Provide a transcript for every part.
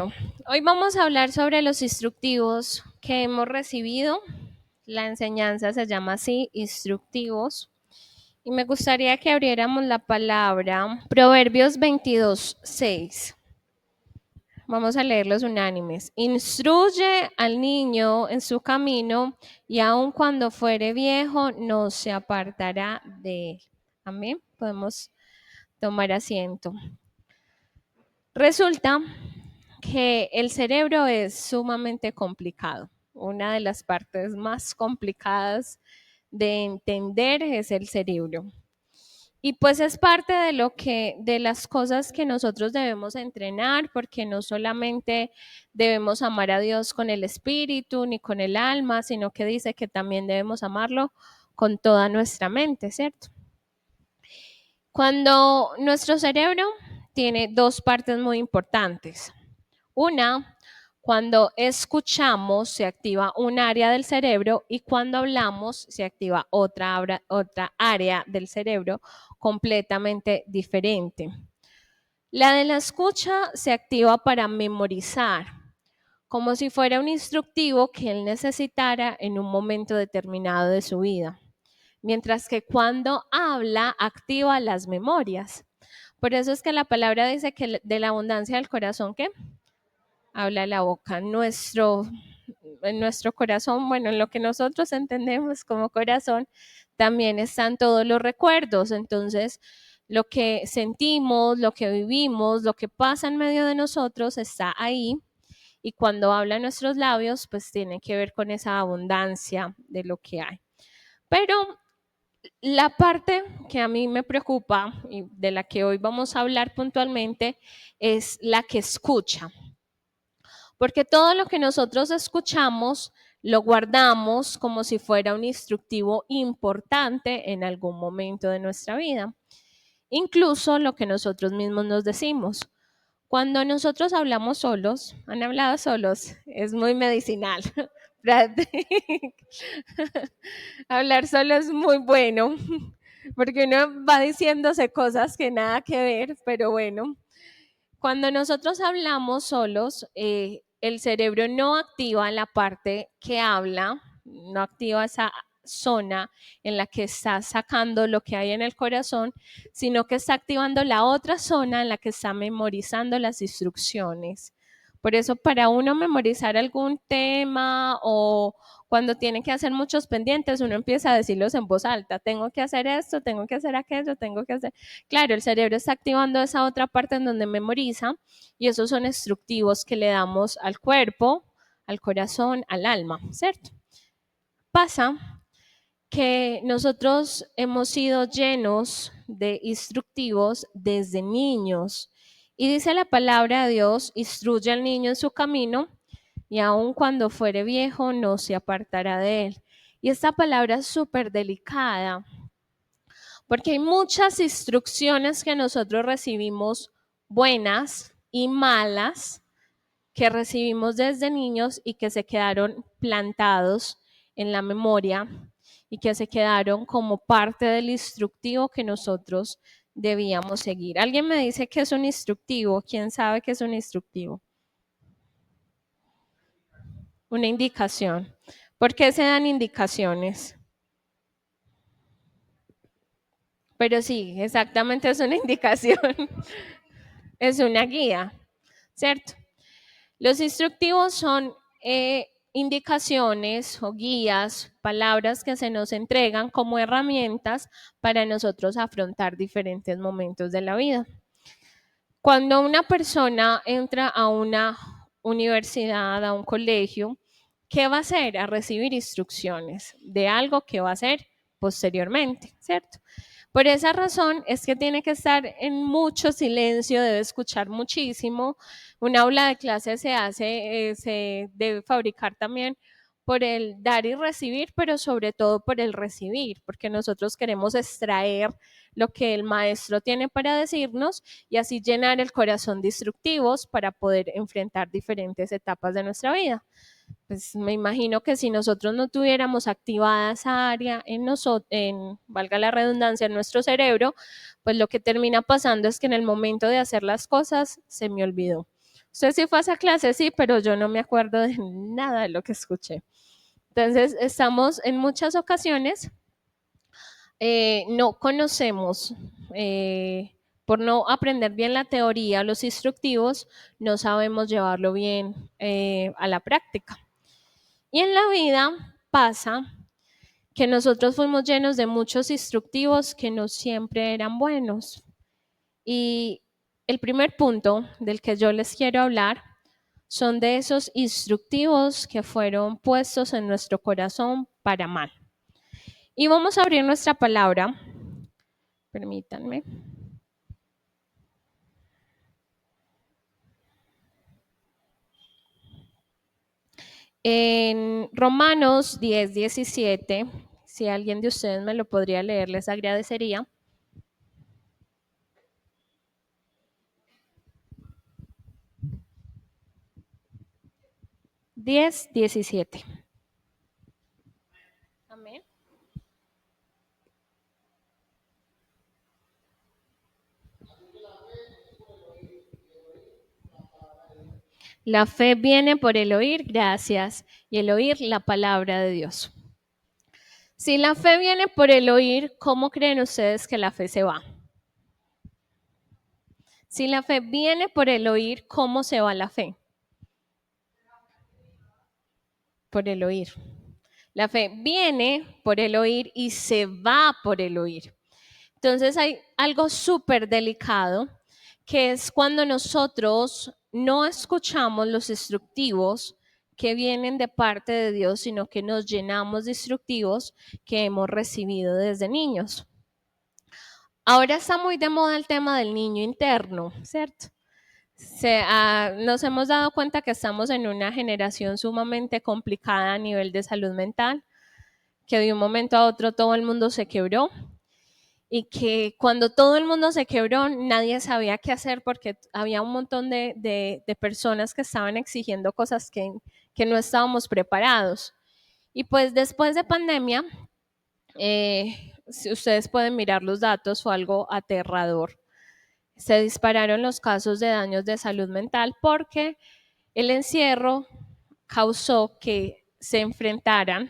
Bueno, hoy vamos a hablar sobre los instructivos que hemos recibido. La enseñanza se llama así, instructivos. Y me gustaría que abriéramos la palabra Proverbios 22:6. Vamos a leerlos unánimes. Instruye al niño en su camino y aun cuando fuere viejo no se apartará de él. Amén. Podemos tomar asiento. Resulta que el cerebro es sumamente complicado. Una de las partes más complicadas de entender es el cerebro. Y pues es parte de las cosas que nosotros debemos entrenar, porque no solamente debemos amar a Dios con el espíritu ni con el alma, sino que dice que también debemos amarlo con toda nuestra mente, ¿cierto? Cuando nuestro cerebro tiene dos partes muy importantes. Una, cuando escuchamos se activa un área del cerebro y cuando hablamos se activa otra área del cerebro completamente diferente. La de la escucha se activa para memorizar, como si fuera un instructivo que él necesitara en un momento determinado de su vida. Mientras que cuando habla activa las memorias. Por eso es que la palabra dice que de la abundancia del corazón, ¿qué? Habla la boca. En nuestro corazón, bueno, en lo que nosotros entendemos como corazón, también están todos los recuerdos. Entonces, lo que sentimos, lo que vivimos, lo que pasa en medio de nosotros está ahí. Y cuando hablan nuestros labios, pues tiene que ver con esa abundancia de lo que hay. Pero la parte que a mí me preocupa y de la que hoy vamos a hablar puntualmente es la que escucha. Porque todo lo que nosotros escuchamos lo guardamos como si fuera un instructivo importante en algún momento de nuestra vida. Incluso lo que nosotros mismos nos decimos. Cuando nosotros hablamos solos, han hablado solos, es muy medicinal. Hablar solo es muy bueno, porque uno va diciéndose cosas que nada que ver, pero bueno. Cuando nosotros hablamos solos, el cerebro no activa la parte que habla, no activa esa zona en la que está sacando lo que hay en el corazón, sino que está activando la otra zona en la que está memorizando las instrucciones. Por eso, para uno memorizar algún tema o cuando tiene que hacer muchos pendientes, uno empieza a decirlos en voz alta. Tengo que hacer esto, tengo que hacer aquello, tengo que hacer... Claro, el cerebro está activando esa otra parte en donde memoriza y esos son instructivos que le damos al cuerpo, al corazón, al alma, ¿cierto? Pasa que nosotros hemos sido llenos de instructivos desde niños. Y dice la palabra de Dios, instruye al niño en su camino y aun cuando fuere viejo no se apartará de él. Y esta palabra es súper delicada porque hay muchas instrucciones que nosotros recibimos buenas y malas que recibimos desde niños y que se quedaron plantados en la memoria y que se quedaron como parte del instructivo que nosotros debíamos seguir. ¿Alguien me dice qué es un instructivo? ¿Quién sabe qué es un instructivo? Una indicación. ¿Por qué se dan indicaciones? Pero sí, exactamente es una indicación. Es una guía, ¿cierto? Los instructivos son indicaciones o guías, palabras que se nos entregan como herramientas para nosotros afrontar diferentes momentos de la vida. Cuando una persona entra a una universidad, a un colegio, ¿qué va a hacer? A recibir instrucciones de algo que va a hacer posteriormente, ¿cierto? Por esa razón es que tiene que estar en mucho silencio, debe escuchar muchísimo. Un aula de clase se debe fabricar también por el dar y recibir, pero sobre todo por el recibir, porque nosotros queremos extraer lo que el maestro tiene para decirnos y así llenar el corazón de instructivos para poder enfrentar diferentes etapas de nuestra vida. Pues me imagino que si nosotros no tuviéramos activada esa área valga la redundancia, en nuestro cerebro, pues lo que termina pasando es que en el momento de hacer las cosas se me olvidó. Usted sí fue a esa clase, sí, pero yo no me acuerdo de nada de lo que escuché. Entonces, estamos en muchas ocasiones, no conocemos, por no aprender bien la teoría, los instructivos, no sabemos llevarlo bien a la práctica. Y en la vida pasa que nosotros fuimos llenos de muchos instructivos que no siempre eran buenos. Y el primer punto del que yo les quiero hablar son de esos instructivos que fueron puestos en nuestro corazón para mal. Y vamos a abrir nuestra palabra. Permítanme. En Romanos 10:17, si alguien de ustedes me lo podría leer, les agradecería. 10:17. Amén. La fe viene por el oír, gracias, y el oír la palabra de Dios. Si la fe viene por el oír, ¿cómo creen ustedes que la fe se va? Si la fe viene por el oír, ¿cómo se va la fe? Por el oír. La fe viene por el oír y se va por el oír. Entonces hay algo súper delicado, que es cuando nosotros no escuchamos los instructivos que vienen de parte de Dios, sino que nos llenamos de instructivos que hemos recibido desde niños. Ahora está muy de moda el tema del niño interno, ¿cierto? Nos hemos dado cuenta que estamos en una generación sumamente complicada a nivel de salud mental, que de un momento a otro todo el mundo se quebró y que cuando todo el mundo se quebró nadie sabía qué hacer porque había un montón de personas que estaban exigiendo cosas que no estábamos preparados. Y pues después de pandemia, si ustedes pueden mirar los datos, fue algo aterrador. Se dispararon los casos de daños de salud mental porque el encierro causó que se enfrentaran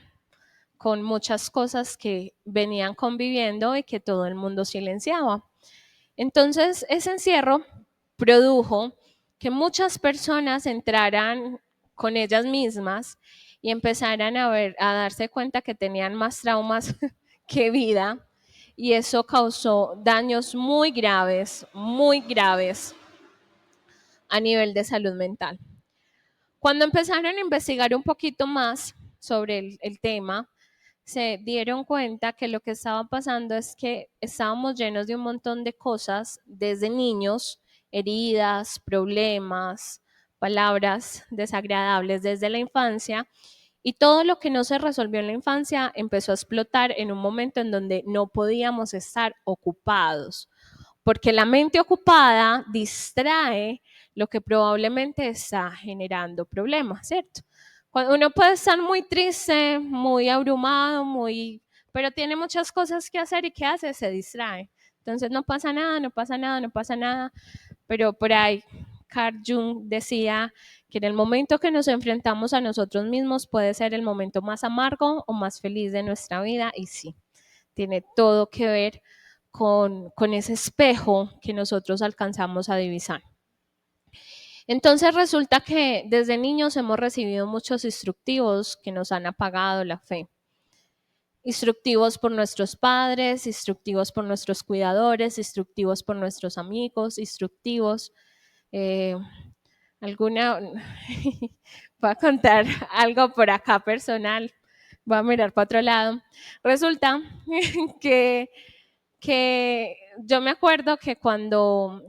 con muchas cosas que venían conviviendo y que todo el mundo silenciaba. Entonces, ese encierro produjo que muchas personas entraran con ellas mismas y empezaran a darse cuenta que tenían más traumas que vida, y eso causó daños muy graves a nivel de salud mental. Cuando empezaron a investigar un poquito más sobre el tema, se dieron cuenta que lo que estaba pasando es que estábamos llenos de un montón de cosas desde niños, heridas, problemas, palabras desagradables desde la infancia, y todo lo que no se resolvió en la infancia empezó a explotar en un momento en donde no podíamos estar ocupados, porque la mente ocupada distrae lo que probablemente está generando problemas, ¿cierto? Cuando uno puede estar muy triste, muy abrumado, pero tiene muchas cosas que hacer, y ¿qué hace? Se distrae. Entonces no pasa nada, no pasa nada, no pasa nada. Pero por ahí Carl Jung decía que en el momento que nos enfrentamos a nosotros mismos puede ser el momento más amargo o más feliz de nuestra vida, y sí, tiene todo que ver con ese espejo que nosotros alcanzamos a divisar. Entonces resulta que desde niños hemos recibido muchos instructivos que nos han apagado la fe. Instructivos por nuestros padres, instructivos por nuestros cuidadores, instructivos por nuestros amigos, instructivos. Eh, voy a contar algo por acá personal, voy a mirar para otro lado. Resulta que yo me acuerdo que cuando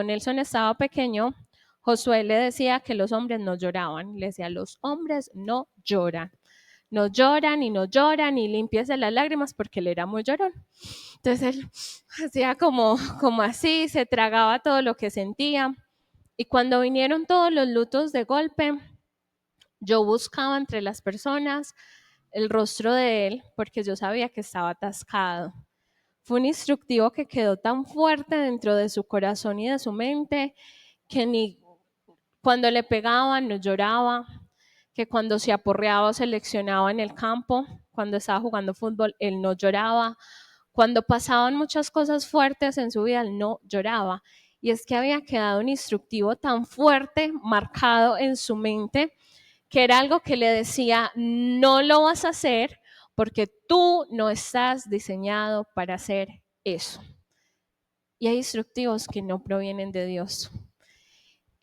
Nelson estaba pequeño, Josué le decía que los hombres no lloraban. Le decía, los hombres no lloran. No lloran y no lloran y limpiese las lágrimas, porque él era muy llorón. Entonces él hacía como así, se tragaba todo lo que sentía. Y cuando vinieron todos los lutos de golpe, yo buscaba entre las personas el rostro de él porque yo sabía que estaba atascado. Fue un instructivo que quedó tan fuerte dentro de su corazón y de su mente que cuando le pegaban no lloraba, que cuando se aporreaba o se leccionaba en el campo, cuando estaba jugando fútbol, él no lloraba. Cuando pasaban muchas cosas fuertes en su vida, él no lloraba. Y es que había quedado un instructivo tan fuerte, marcado en su mente, que era algo que le decía, no lo vas a hacer porque tú no estás diseñado para hacer eso. Y hay instructivos que no provienen de Dios.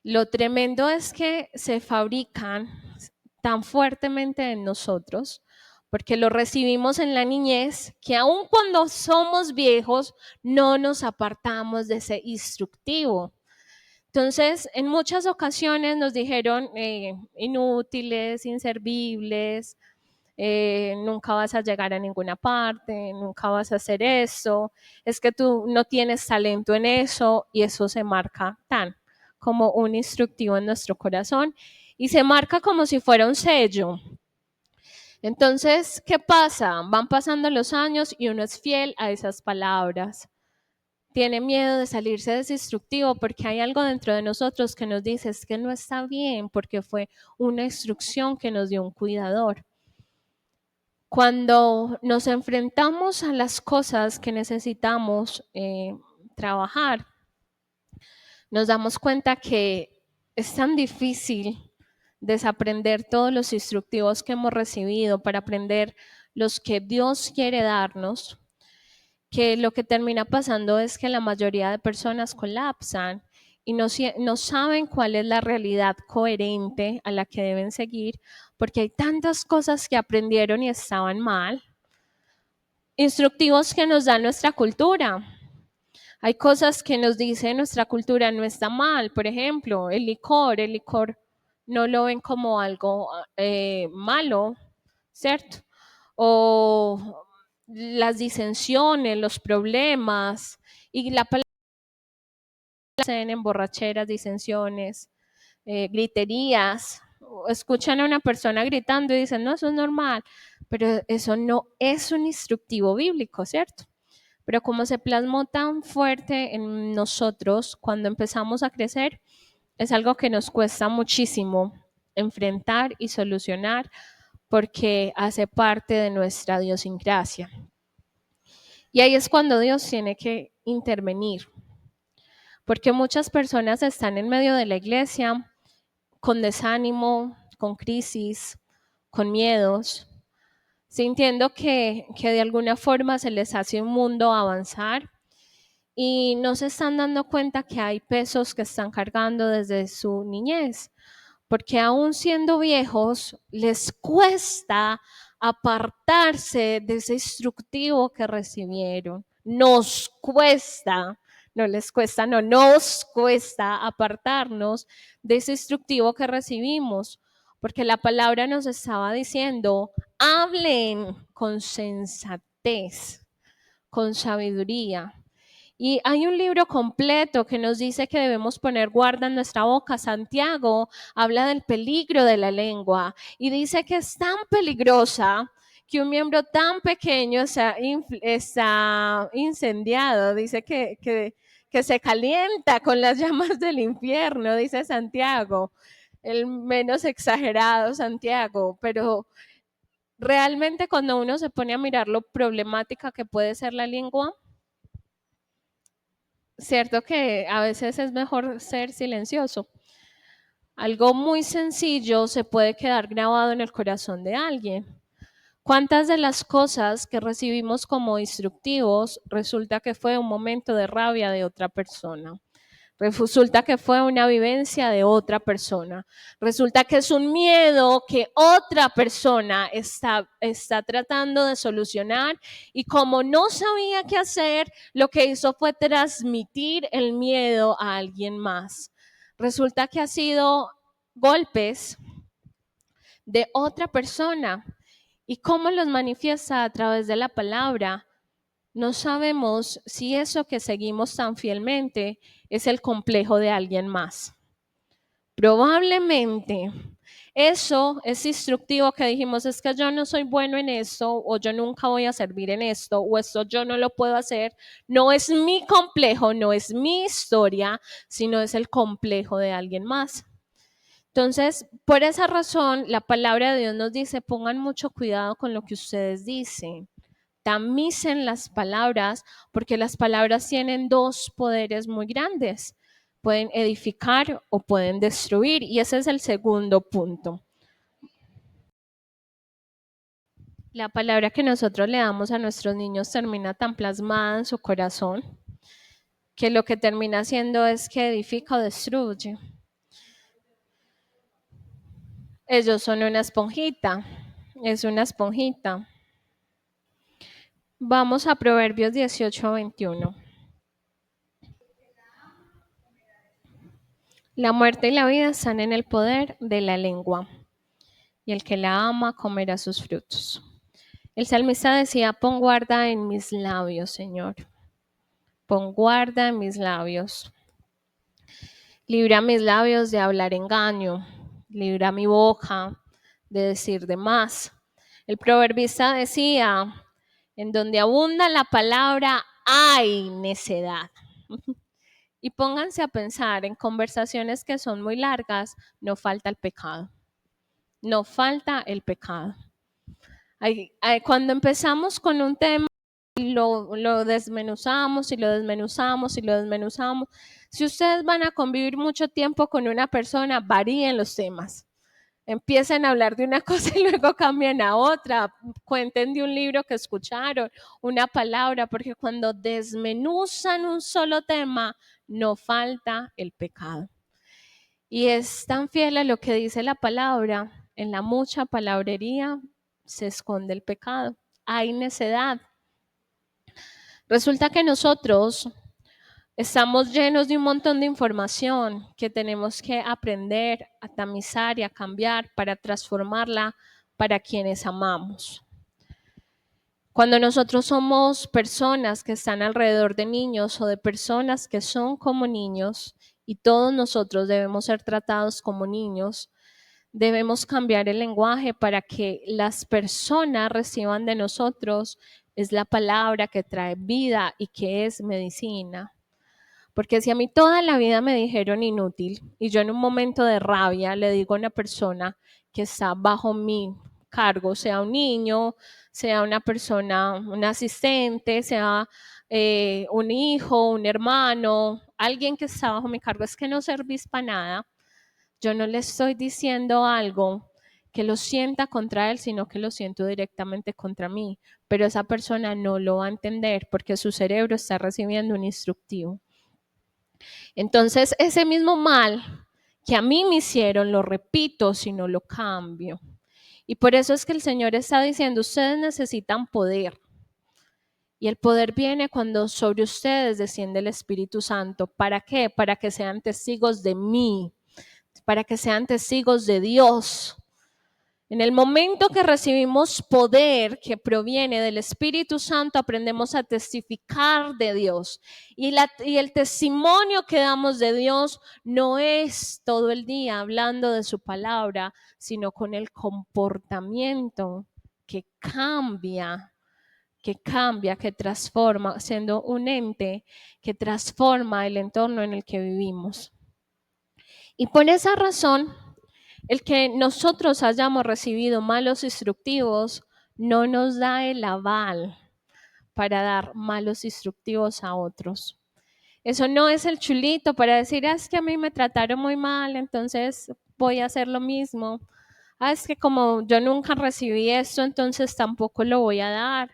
Lo tremendo es que se fabrican tan fuertemente en nosotros, porque lo recibimos en la niñez, que aun cuando somos viejos, no nos apartamos de ese instructivo. Entonces, en muchas ocasiones nos dijeron inútiles, inservibles, nunca vas a llegar a ninguna parte, nunca vas a hacer eso, es que tú no tienes talento en eso, y eso se marca tan como un instructivo en nuestro corazón y se marca como si fuera un sello. Entonces, ¿qué pasa? Van pasando los años y uno es fiel a esas palabras. Tiene miedo de salirse de ese instructivo porque hay algo dentro de nosotros que nos dice es que no está bien porque fue una instrucción que nos dio un cuidador. Cuando nos enfrentamos a las cosas que necesitamos trabajar, nos damos cuenta que es tan difícil desaprender todos los instructivos que hemos recibido para aprender los que Dios quiere darnos, que lo que termina pasando es que la mayoría de personas colapsan y no saben cuál es la realidad coherente a la que deben seguir, porque hay tantas cosas que aprendieron y estaban mal. Instructivos que nos da nuestra cultura. Hay cosas que nos dice nuestra cultura no está mal. Por ejemplo, el licor no lo ven como algo malo, ¿cierto? O las disensiones, los problemas, y la palabra en borracheras, disensiones, griterías. Escuchan a una persona gritando y dicen, no, eso es normal, pero eso no es un instructivo bíblico, ¿cierto? Pero como se plasmó tan fuerte en nosotros cuando empezamos a crecer, es algo que nos cuesta muchísimo enfrentar y solucionar porque hace parte de nuestra idiosincrasia. Y ahí es cuando Dios tiene que intervenir, porque muchas personas están en medio de la iglesia con desánimo, con crisis, con miedos, sintiendo que de alguna forma se les hace un mundo avanzar y no se están dando cuenta que hay pesos que están cargando desde su niñez, porque aún siendo viejos les cuesta apartarse de ese instructivo que recibieron. Nos cuesta, no les cuesta, no, nos cuesta apartarnos de ese instructivo que recibimos, porque la palabra nos estaba diciendo, hablen con sensatez, con sabiduría. Y hay un libro completo que nos dice que debemos poner guarda en nuestra boca. Santiago habla del peligro de la lengua y dice que es tan peligrosa que un miembro tan pequeño está incendiado. Dice que se calienta con las llamas del infierno, dice Santiago, el menos exagerado Santiago, pero realmente cuando uno se pone a mirar lo problemática que puede ser la lengua, cierto que a veces es mejor ser silencioso. Algo muy sencillo se puede quedar grabado en el corazón de alguien. ¿Cuántas de las cosas que recibimos como instructivos resulta que fue un momento de rabia de otra persona? Resulta que fue una vivencia de otra persona. Resulta que es un miedo que otra persona está tratando de solucionar y como no sabía qué hacer, lo que hizo fue transmitir el miedo a alguien más. Resulta que ha sido golpes de otra persona. ¿Y cómo los manifiesta? A través de la palabra. No sabemos si eso que seguimos tan fielmente es el complejo de alguien más. Probablemente eso es instructivo que dijimos, es que yo no soy bueno en esto, o yo nunca voy a servir en esto, o esto yo no lo puedo hacer. No es mi complejo, no es mi historia, sino es el complejo de alguien más. Entonces, por esa razón, la palabra de Dios nos dice, pongan mucho cuidado con lo que ustedes dicen. Tamicen las palabras, porque las palabras tienen dos poderes muy grandes. Pueden edificar o pueden destruir. Y ese es el segundo punto. La palabra que nosotros le damos a nuestros niños termina tan plasmada en su corazón que lo que termina haciendo es que edifica o destruye. Ellos son una esponjita, es una esponjita. Vamos a Proverbios 18:21. La muerte y la vida están en el poder de la lengua, y el que la ama comerá sus frutos. El salmista decía, pon guarda en mis labios, Señor. Pon guarda en mis labios. Libra mis labios de hablar engaño. Libra mi boca de decir de más. El proverbista decía, en donde abunda la palabra hay necedad. Y pónganse a pensar, en conversaciones que son muy largas, no falta el pecado. No falta el pecado. Cuando empezamos con un tema, lo desmenuzamos y lo desmenuzamos y lo desmenuzamos. Si ustedes van a convivir mucho tiempo con una persona, varíen los temas. Empiecen a hablar de una cosa y luego cambien a otra. Cuenten de un libro que escucharon, una palabra, porque cuando desmenuzan un solo tema, no falta el pecado. Y es tan fiel a lo que dice la palabra, en la mucha palabrería se esconde el pecado. Hay necedad. Resulta que nosotros estamos llenos de un montón de información que tenemos que aprender a tamizar y a cambiar para transformarla para quienes amamos. Cuando nosotros somos personas que están alrededor de niños o de personas que son como niños, y todos nosotros debemos ser tratados como niños, debemos cambiar el lenguaje para que las personas reciban de nosotros es la palabra que trae vida y que es medicina. Porque si a mí toda la vida me dijeron inútil y yo en un momento de rabia le digo a una persona que está bajo mi cargo, sea un niño, sea una persona, un asistente, sea un hijo, un hermano, alguien que está bajo mi cargo, es que no servís para nada, yo no le estoy diciendo algo que lo sienta contra él, sino que lo siento directamente contra mí. Pero esa persona no lo va a entender porque su cerebro está recibiendo un instructivo. Entonces, ese mismo mal que a mí me hicieron, lo repito si no lo cambio. Y por eso es que el Señor está diciendo, ustedes necesitan poder. Y el poder viene cuando sobre ustedes desciende el Espíritu Santo. ¿Para qué? Para que sean testigos de mí, para que sean testigos de Dios. En el momento que recibimos poder que proviene del Espíritu Santo, aprendemos a testificar de Dios. Y el testimonio que damos de Dios no es todo el día hablando de su palabra, sino con el comportamiento que cambia, que transforma, siendo un ente que transforma el entorno en el que vivimos. Y por esa razón, el que nosotros hayamos recibido malos instructivos no nos da el aval para dar malos instructivos a otros. Eso no es el chulito para decir, es que a mí me trataron muy mal, entonces voy a hacer lo mismo. Es que como yo nunca recibí esto, entonces tampoco lo voy a dar.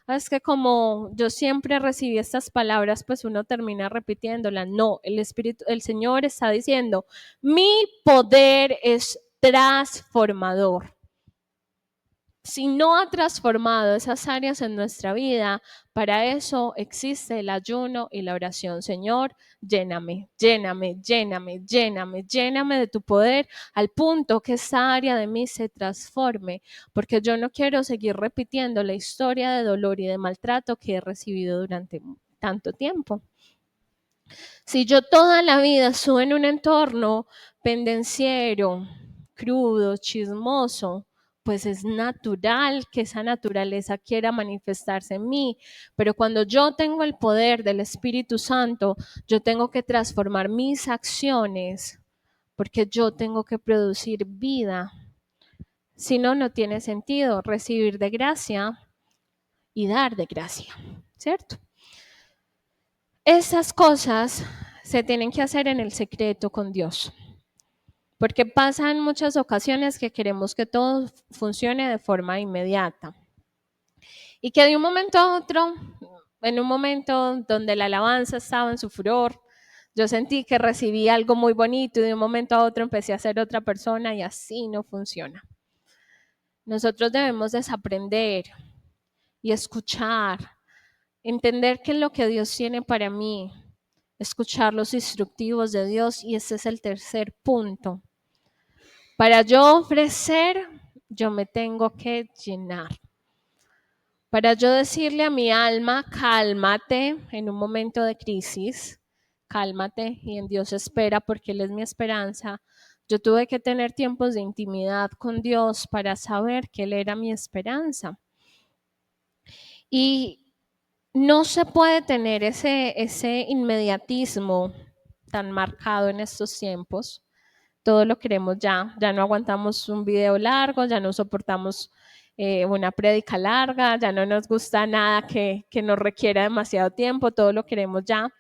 Es que como yo siempre recibí estas palabras, pues uno termina repitiéndolas. No, el Señor está diciendo, mi poder es transformador. Si no ha transformado esas áreas en nuestra vida, para eso existe el ayuno y la oración. Señor, lléname, lléname, lléname, lléname, lléname de tu poder al punto que esa área de mí se transforme, porque yo no quiero seguir repitiendo la historia de dolor y de maltrato que he recibido durante tanto tiempo. Si yo toda la vida estuve en un entorno pendenciero, crudo, chismoso, pues es natural que esa naturaleza quiera manifestarse en mí. Pero cuando yo tengo el poder del Espíritu Santo, yo tengo que transformar mis acciones porque yo tengo que producir vida. Si no, no tiene sentido recibir de gracia y dar de gracia, ¿cierto? Esas cosas se tienen que hacer en el secreto con Dios, porque pasa en muchas ocasiones que queremos que todo funcione de forma inmediata y que de un momento a otro, en un momento donde la alabanza estaba en su furor, yo sentí que recibí algo muy bonito y de un momento a otro empecé a ser otra persona y así no funciona. Nosotros debemos desaprender y escuchar, entender qué es lo que Dios tiene para mí, escuchar los instructivos de Dios y ese es el tercer punto. Para yo ofrecer, yo me tengo que llenar. Para yo decirle a mi alma, cálmate en un momento de crisis, cálmate y en Dios espera porque Él es mi esperanza. Yo tuve que tener tiempos de intimidad con Dios para saber que Él era mi esperanza. Y no se puede tener ese inmediatismo tan marcado en estos tiempos. Todo lo queremos ya no aguantamos un video largo, ya no soportamos una prédica larga, ya no nos gusta nada que nos requiera demasiado tiempo, todo lo queremos ya.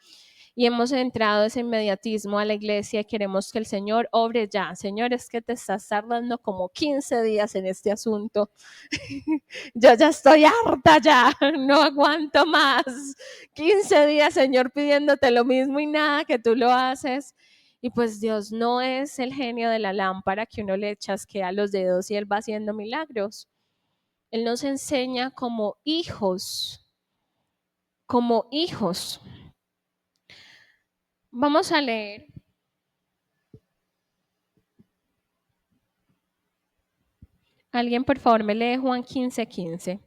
Y hemos entrado ese inmediatismo a la iglesia y queremos que el Señor obre ya. Señor, es que te estás tardando como 15 días en este asunto. Yo ya estoy harta ya, no aguanto más. 15 días, Señor, pidiéndote lo mismo y nada que tú lo haces. Y pues Dios no es el genio de la lámpara que uno le chasquea los dedos y Él va haciendo milagros. Él nos enseña como hijos, como hijos. Vamos a leer. Alguien, por favor, me lee Juan 15:15.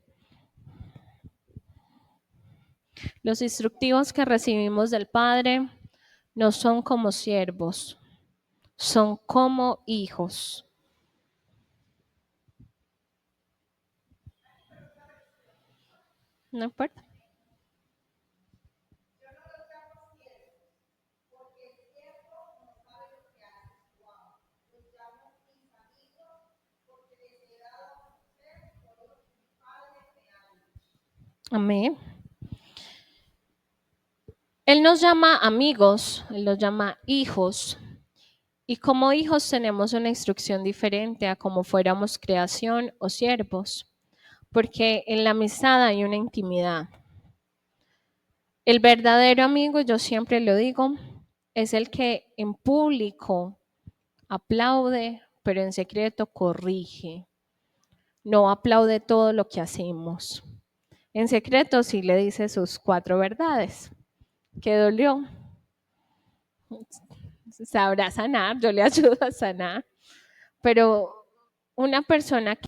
Los instructivos que recibimos del Padre no son como siervos, son como hijos. No importa. Amén. Él nos llama amigos, Él nos llama hijos. Y como hijos tenemos una instrucción diferente a como fuéramos creación o siervos, porque en la amistad hay una intimidad. El verdadero amigo, yo siempre lo digo, es el que en público aplaude, pero en secreto corrige. No aplaude todo lo que hacemos. En secreto sí le dice sus 4 verdades. ¿Qué dolió? Sabrá sanar, yo le ayudo a sanar. Pero una persona que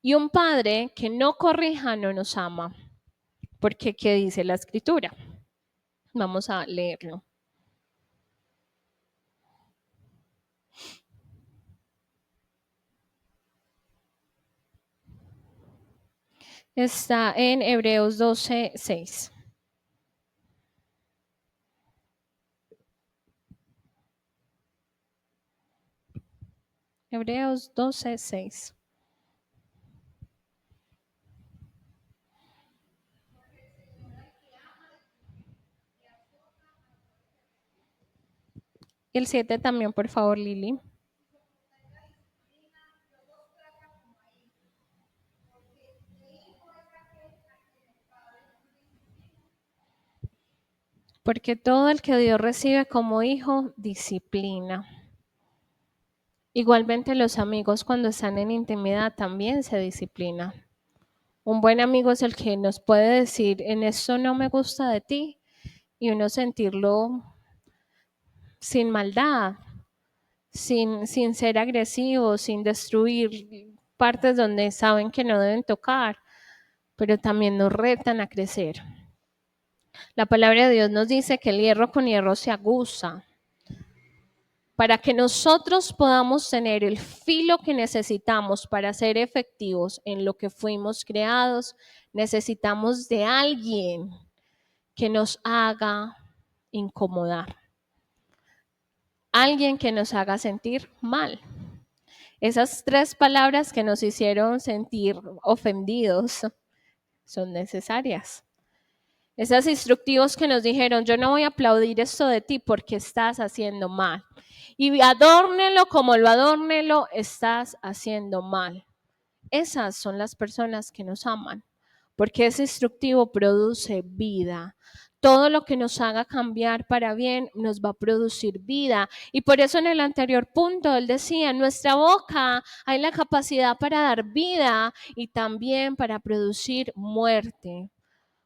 y un padre que no corrija no nos ama. Porque ¿qué dice la escritura? Vamos a leerlo. Está en Hebreos 12:6. Hebreos 12:6. Y el 7 también, por favor, Lili. Porque todo el que Dios recibe como hijo, disciplina. Igualmente los amigos cuando están en intimidad también se disciplinan. Un buen amigo es el que nos puede decir, en esto no me gusta de ti, y uno sentirlo sin maldad, sin ser agresivo, sin destruir partes donde saben que no deben tocar, pero también nos retan a crecer. La palabra de Dios nos dice que el hierro con hierro se aguza. para que nosotros podamos tener el filo que necesitamos para ser efectivos en lo que fuimos creados, necesitamos de alguien que nos haga incomodar, alguien que nos haga sentir mal. Esas 3 palabras que nos hicieron sentir ofendidos son necesarias. Esos instructivos que nos dijeron, yo no voy a aplaudir esto de ti porque estás haciendo mal. Y adórnelo como lo adórnelo, estás haciendo mal. Esas son las personas que nos aman, porque ese instructivo produce vida. Todo lo que nos haga cambiar para bien nos va a producir vida. Y por eso en el anterior punto él decía, en nuestra boca hay la capacidad para dar vida y también para producir muerte.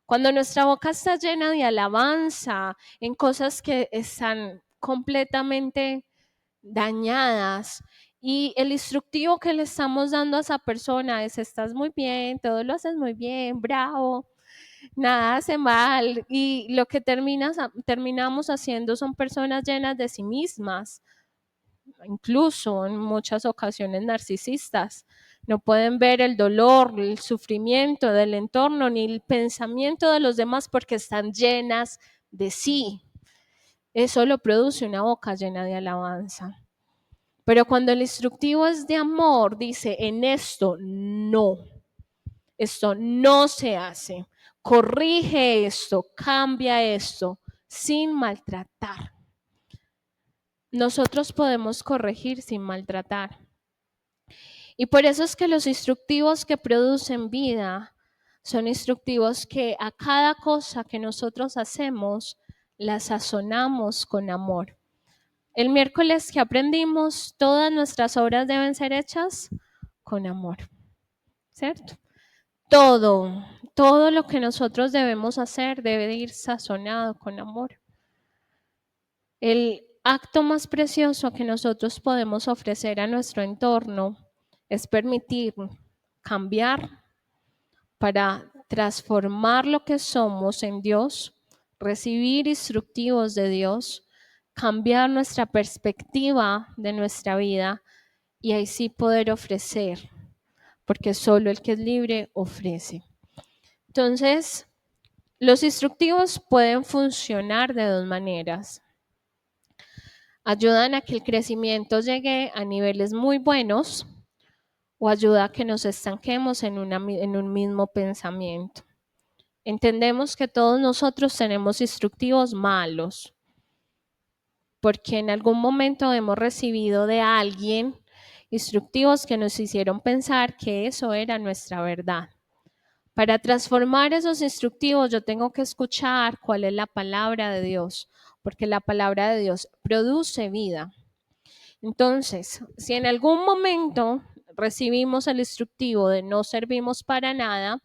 Cuando nuestra boca está llena de alabanza en cosas que están completamente dañadas y el instructivo que le estamos dando a esa persona es estás muy bien, todo lo haces muy bien, bravo, nada hace mal y lo que terminamos haciendo son personas llenas de sí mismas, incluso en muchas ocasiones narcisistas. No pueden ver el dolor, el sufrimiento del entorno ni el pensamiento de los demás porque están llenas de sí. Eso lo produce una boca llena de alabanza. Pero cuando el instructivo es de amor, dice, en esto no se hace. Corrige esto, cambia esto, sin maltratar. Nosotros podemos corregir sin maltratar. Y por eso es que los instructivos que producen vida son instructivos que a cada cosa que nosotros hacemos, la sazonamos con amor. El miércoles que aprendimos, todas nuestras obras deben ser hechas con amor, ¿cierto? Todo lo que nosotros debemos hacer debe ir sazonado con amor. El acto más precioso que nosotros podemos ofrecer a nuestro entorno es permitir cambiar para transformar lo que somos en Dios, recibir instructivos de Dios, cambiar nuestra perspectiva de nuestra vida y ahí sí poder ofrecer, porque solo el que es libre ofrece. Entonces, los instructivos pueden funcionar de 2 maneras. Ayudan a que el crecimiento llegue a niveles muy buenos o ayuda a que nos estanquemos en un mismo pensamiento. Entendemos que todos nosotros tenemos instructivos malos, porque en algún momento hemos recibido de alguien instructivos que nos hicieron pensar que eso era nuestra verdad. Para transformar esos instructivos yo tengo que escuchar cuál es la palabra de Dios, porque la palabra de Dios produce vida. Entonces, si en algún momento recibimos el instructivo de no servimos para nada,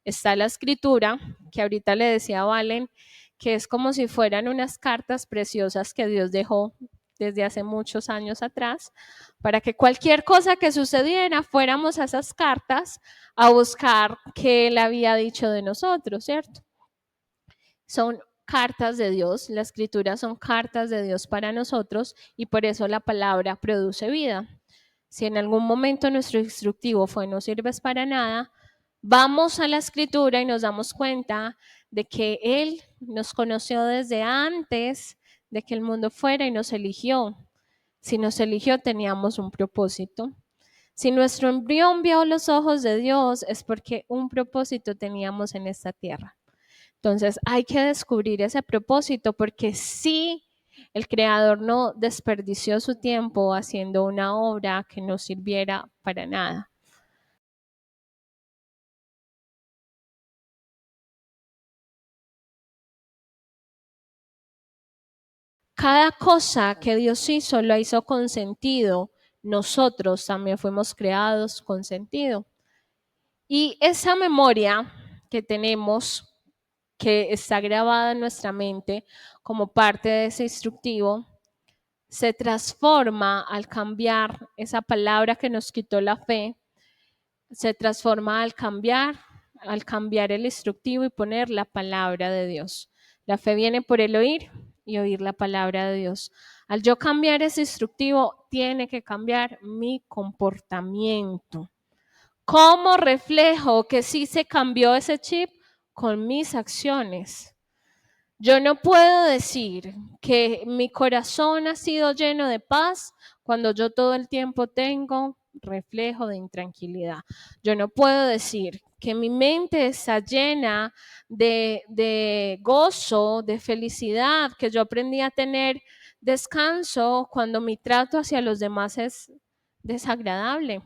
está la escritura, que ahorita le decía a Valen, que es como si fueran unas cartas preciosas que Dios dejó desde hace muchos años atrás, para que cualquier cosa que sucediera fuéramos a esas cartas a buscar qué Él había dicho de nosotros, ¿cierto? Son cartas de Dios, la escritura son cartas de Dios para nosotros y por eso la palabra produce vida. Si en algún momento nuestro instructivo fue no sirves para nada, vamos a la escritura y nos damos cuenta de que Él nos conoció desde antes de que el mundo fuera y nos eligió. Si nos eligió teníamos un propósito. Si nuestro embrión vio los ojos de Dios es porque un propósito teníamos en esta tierra. Entonces hay que descubrir ese propósito porque si el creador no desperdició su tiempo haciendo una obra que no sirviera para nada. Cada cosa que Dios hizo lo hizo con sentido. Nosotros también fuimos creados con sentido. Y esa memoria que tenemos, que está grabada en nuestra mente como parte de ese instructivo, se transforma al cambiar esa palabra que nos quitó la fe, se transforma al cambiar el instructivo y poner la palabra de Dios. La fe viene por el oír y oír la palabra de Dios. Al yo cambiar ese instructivo, tiene que cambiar mi comportamiento. ¿Cómo reflejo que sí se cambió ese chip? Con mis acciones. Yo no puedo decir que mi corazón ha sido lleno de paz cuando yo todo el tiempo tengo reflejo de intranquilidad. Yo no puedo decir que mi mente está llena de gozo, de felicidad, que yo aprendí a tener descanso cuando mi trato hacia los demás es desagradable.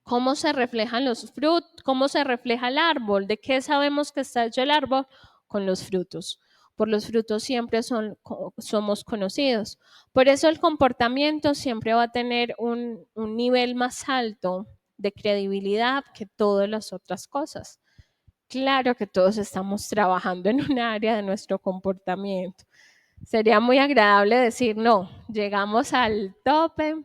¿Cómo se reflejan los frutos? ¿Cómo se refleja el árbol? ¿De qué sabemos que está hecho el árbol? Con los frutos. Por los frutos siempre somos conocidos. Por eso el comportamiento siempre va a tener un nivel más alto de credibilidad que todas las otras cosas. Claro que todos estamos trabajando en un área de nuestro comportamiento. Sería muy agradable decir, no, llegamos al tope,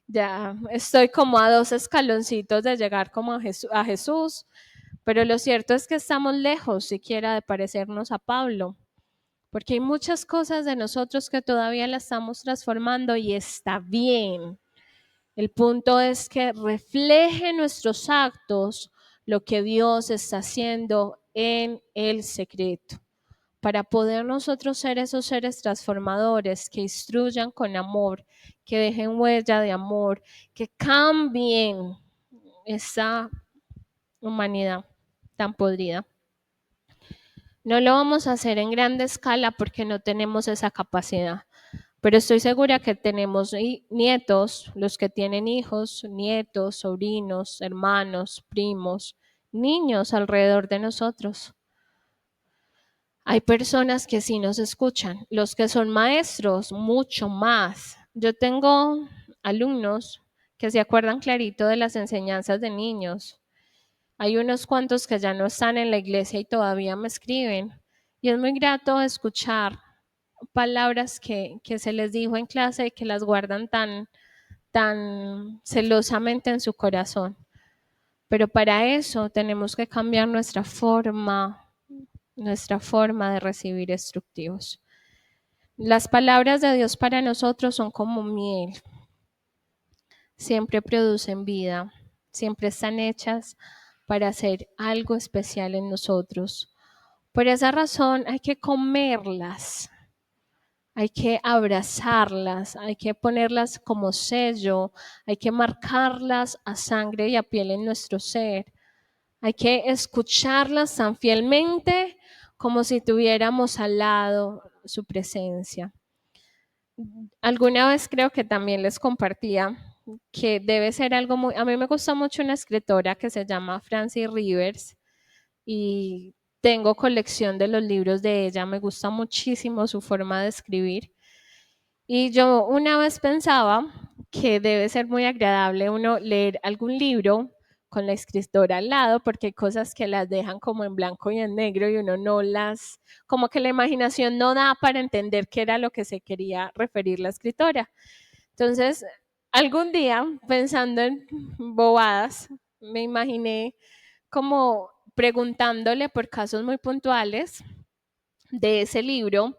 ya estoy como a 2 escaloncitos de llegar como a Jesús, pero lo cierto es que estamos lejos siquiera de parecernos a Pablo, porque hay muchas cosas de nosotros que todavía las estamos transformando y está bien. El punto es que refleje nuestros actos lo que Dios está haciendo en el secreto, para poder nosotros ser esos seres transformadores que instruyan con amor, que dejen huella de amor, que cambien esa humanidad tan podrida. No lo vamos a hacer en grande escala porque no tenemos esa capacidad, pero estoy segura que tenemos nietos, los que tienen hijos, nietos, sobrinos, hermanos, primos, niños alrededor de nosotros. Hay personas que sí nos escuchan, los que son maestros, mucho más. Yo tengo alumnos que se acuerdan clarito de las enseñanzas de niños. Hay unos cuantos que ya no están en la iglesia y todavía me escriben. Y es muy grato escuchar palabras que se les dijo en clase y que las guardan tan celosamente en su corazón. Pero para eso tenemos que cambiar nuestra forma de recibir instructivos. Las palabras de Dios para nosotros son como miel. Siempre producen vida, siempre están hechas para hacer algo especial en nosotros. Por esa razón hay que comerlas, hay que abrazarlas, hay que ponerlas como sello, hay que marcarlas a sangre y a piel en nuestro ser. Hay que escucharlas tan fielmente como si tuviéramos al lado su presencia. Alguna vez creo que también les compartía que debe ser algo muy... A mí me gusta mucho una escritora que se llama Frances Rivers y tengo colección de los libros de ella. Me gusta muchísimo su forma de escribir. Y yo una vez pensaba que debe ser muy agradable uno leer algún libro con la escritora al lado, porque hay cosas que las dejan como en blanco y en negro y uno no las, como que la imaginación no da para entender qué era lo que se quería referir la escritora. Entonces, algún día, pensando en bobadas, me imaginé como preguntándole por casos muy puntuales de ese libro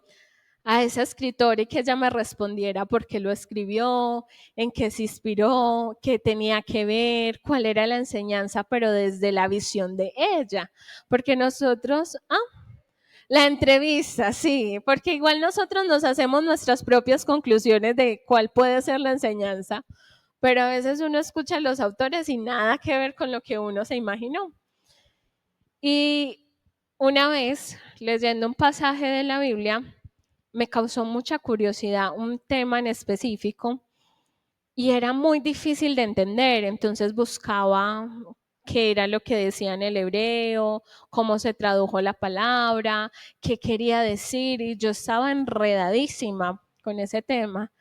a esa escritora y que ella me respondiera por qué lo escribió, en qué se inspiró, qué tenía que ver, cuál era la enseñanza, pero desde la visión de ella. Porque nosotros, la entrevista, sí, porque igual nosotros nos hacemos nuestras propias conclusiones de cuál puede ser la enseñanza, pero a veces uno escucha a los autores y nada que ver con lo que uno se imaginó. Y una vez, leyendo un pasaje de la Biblia, me causó mucha curiosidad un tema en específico y era muy difícil de entender, entonces buscaba qué era lo que decía en el hebreo, cómo se tradujo la palabra, qué quería decir y yo estaba enredadísima con ese tema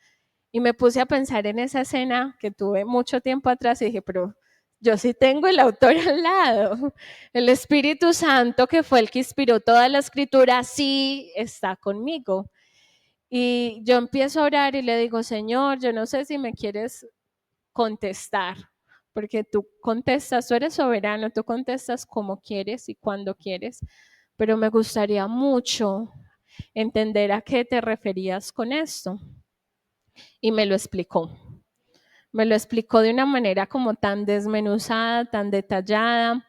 y me puse a pensar en esa escena que tuve mucho tiempo atrás y dije, pero yo sí tengo el autor al lado, el Espíritu Santo que fue el que inspiró toda la escritura, sí está conmigo. Y yo empiezo a orar y le digo, Señor, yo no sé si me quieres contestar, porque tú contestas, tú eres soberano, tú contestas como quieres y cuando quieres, pero me gustaría mucho entender a qué te referías con esto. Y me lo explicó. Me lo explicó de una manera como tan desmenuzada, tan detallada.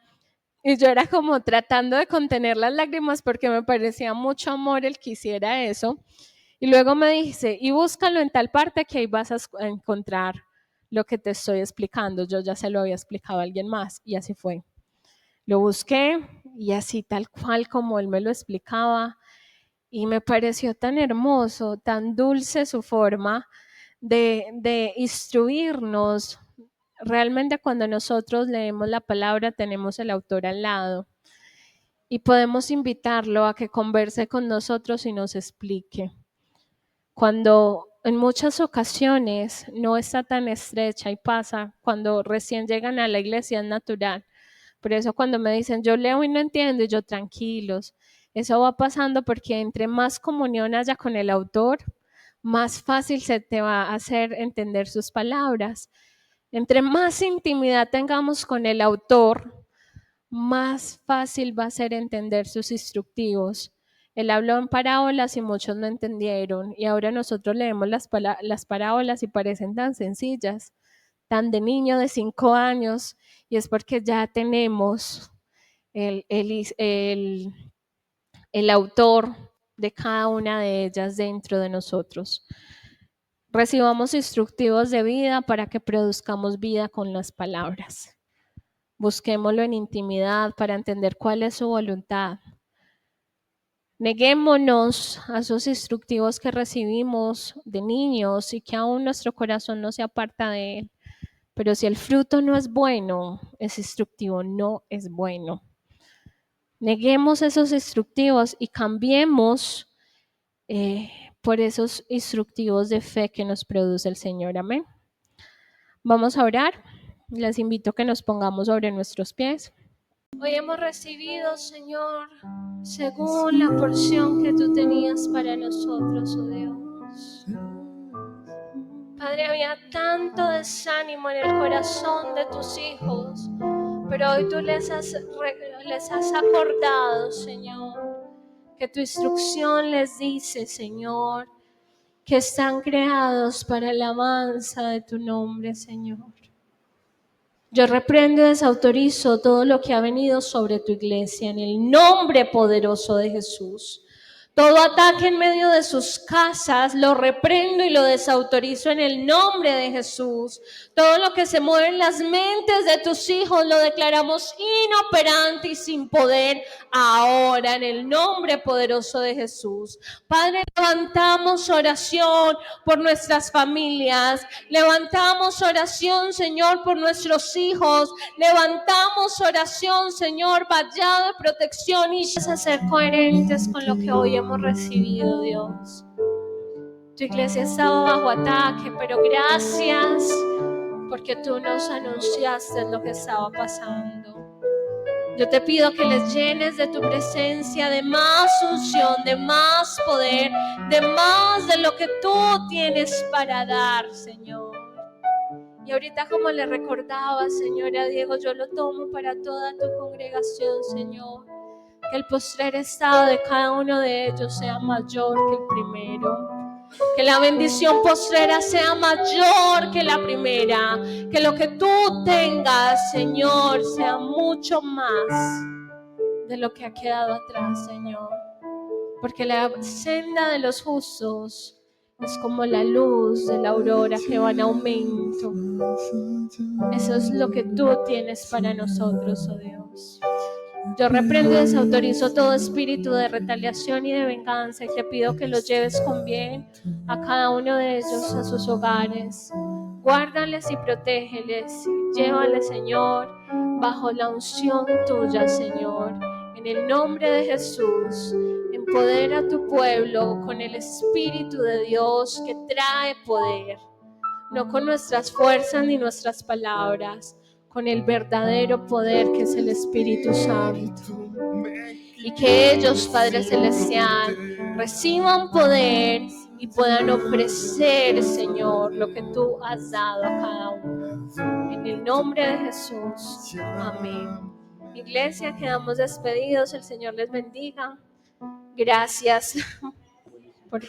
Y yo era como tratando de contener las lágrimas porque me parecía mucho amor el que hiciera eso. Y luego me dice, y búscalo en tal parte que ahí vas a encontrar lo que te estoy explicando. Yo ya se lo había explicado a alguien más y así fue. Lo busqué y así tal cual como él me lo explicaba. Y me pareció tan hermoso, tan dulce su forma de instruirnos. Realmente cuando nosotros leemos la palabra tenemos el autor al lado y podemos invitarlo a que converse con nosotros y nos explique. Cuando en muchas ocasiones no está tan estrecha y pasa, cuando recién llegan a la iglesia es natural. Por eso cuando me dicen yo leo y no entiendo, y yo tranquilos, eso va pasando porque entre más comunión haya con el autor, más fácil se te va a hacer entender sus palabras. Entre más intimidad tengamos con el autor, más fácil va a ser entender sus instructivos. Él habló en parábolas y muchos no entendieron. Y ahora nosotros leemos las parábolas y parecen tan sencillas, tan de niño de 5 años. Y es porque ya tenemos el autor de cada una de ellas dentro de nosotros. Recibamos instructivos de vida para que produzcamos vida con las palabras. Busquémoslo en intimidad para entender cuál es su voluntad. Neguémonos a esos instructivos que recibimos de niños y que aún nuestro corazón no se aparta de él. Pero si el fruto no es bueno, ese instructivo no es bueno. Neguemos esos instructivos y cambiemos por esos instructivos de fe que nos produce el Señor. Amén. Vamos a orar. Les invito a que nos pongamos sobre nuestros pies. Hoy hemos recibido, Señor, según la porción que tú tenías para nosotros, oh Dios. Padre, había tanto desánimo en el corazón de tus hijos, pero hoy tú les has acordado, Señor, que tu instrucción les dice, Señor, que están creados para la alabanza de tu nombre, Señor. Yo reprendo y desautorizo todo lo que ha venido sobre tu iglesia en el nombre poderoso de Jesús. Todo ataque en medio de sus casas lo reprendo y lo desautorizo en el nombre de Jesús. Todo lo que se mueve en las mentes de tus hijos lo declaramos inoperante y sin poder ahora en el nombre poderoso de Jesús. Padre, levantamos oración por nuestras familias. Levantamos oración, Señor, por nuestros hijos. Levantamos oración, Señor, vallado de protección y a ser coherentes con lo que hoy hemos recibido, Dios. Tu iglesia estaba bajo ataque, pero gracias porque tú nos anunciaste lo que estaba pasando. Yo te pido que les llenes de tu presencia, de más unción, de más poder, de más de lo que tú tienes para dar, Señor. Y ahorita, como le recordaba, Señora Diego, yo lo tomo para toda tu congregación, Señor. Que el postrer estado de cada uno de ellos sea mayor que el primero. Que la bendición postrera sea mayor que la primera. Que lo que tú tengas, Señor, sea mucho más de lo que ha quedado atrás, Señor. Porque la senda de los justos es como la luz de la aurora que va en aumento. Eso es lo que tú tienes para nosotros, oh Dios. Yo reprendo y desautorizo todo espíritu de retaliación y de venganza y te pido que los lleves con bien a cada uno de ellos a sus hogares. Guárdales y protégeles. Llévales, Señor, bajo la unción tuya, Señor. En el nombre de Jesús, empodera a tu pueblo con el Espíritu de Dios que trae poder. No con nuestras fuerzas ni nuestras palabras, con el verdadero poder que es el Espíritu Santo. Y que ellos, Padre Celestial, reciban poder y puedan ofrecer, Señor, lo que tú has dado a cada uno. En el nombre de Jesús. Amén. Iglesia, quedamos despedidos. El Señor les bendiga. Gracias Porque